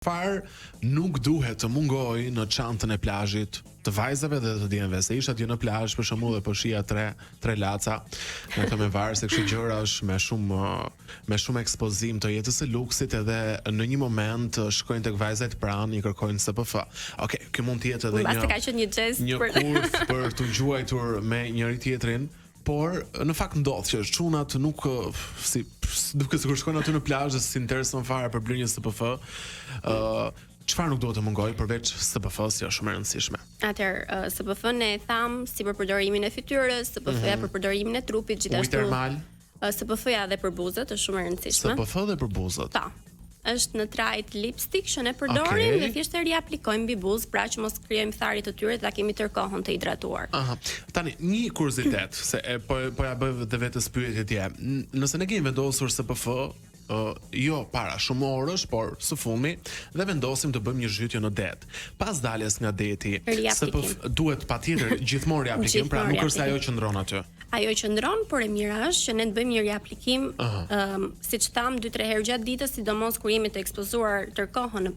Farë nuk duhet të mungoj në çantën e plazhit të vajzave dhe të djemve, se isha atje në plazh për shembull dhe po shija tre laca, me të me varë se kështu gjëra është me shumë ekspozim të jetës së luksit, edhe në një moment shkojnë tek vajzat pranë, i kërkojnë SPF. Okej, kjo mund të jetë edhe një kurth për të gjuajtur me njëri tjetrin. Por në fakt ndodh që çunat nuk duke sikur shkojnë aty në plazh dhe s'i intereson fare për blerjen e SPF. Çfarë nuk duhet të mungoj përveç SPF-s, është shumë e rëndësishme. Atëherë, SPF-n e tham si për përdorimin e fytyrës, SPF-ja për përdorimin e trupit, gjithashtu. Ujë termal. SPF-ja dhe për buzët është shumë e rëndësishme. SPF dhe për buzët. Ta. Është në trajt lipstick që ne përdorim dhe thjesht e riaplikojmë mbi buzë, pra që mos krijojmë tharje të tyre dhe ta kemi tërë kohën të hidratuar. Aha. Tani një kuriozitet, se po ja bëj dhe vetes pyetje tje. Nëse ne kemi vendosur SPF jo para shumë orësh, por së fundmi dhe vendosim të bëjmë një zhytje në det. Pas daljes nga deti, SPF duhet patjetër gjithmonë riaplikim, pra nuk është se ajo qëndron aty. Ajo qëndron, por e mira është që ne të bëjmë një riaplikim, siç tham 2-3 herë gjatë ditës, sidomos kur jemi të ekspozuar tërkohën në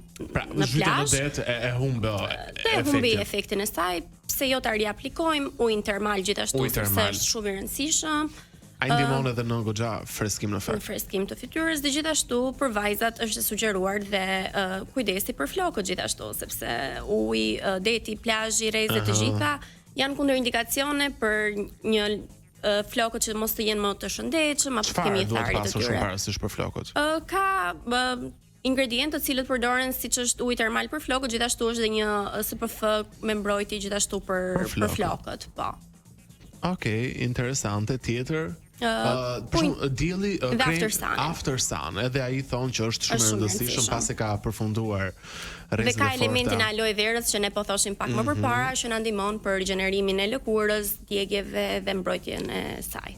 plazh. Në det e humbi efektin e saj, pse jo ta riaplikojmë ujin termal gjithashtu, sepse është shumë i rëndësishëm. Ai ndihmon edhe në goxha freskim në fakt. Në freskim të fytyrës dhe gjithashtu për vajzat është sugjeruar dhe kujdesi për flokët gjithashtu, sepse uji, deti, plazhi, rrezet të gjitha janë kundërindikacione për një flokët që mos të jenë më të shëndetshëm, apo të kemi tharje të tyre. Shumë parasysh për flokët. Ka ingredientë të cilët përdoren siç është uji termal për flokët, gjithashtu është dhe një SPF me mbrojtje gjithashtu për flokët, po. Okej, interesante. Tjetër dielli after sun, edhe ai thonë që është shumë e rëndësishëm pasi ka përfunduar rrezet e forta. Dhe ka elementin e aloe verës që ne po thoshim pak më përpara, që na ndihmon për rigjenerimin e lëkurës, djegjeve dhe mbrojtjen e saj.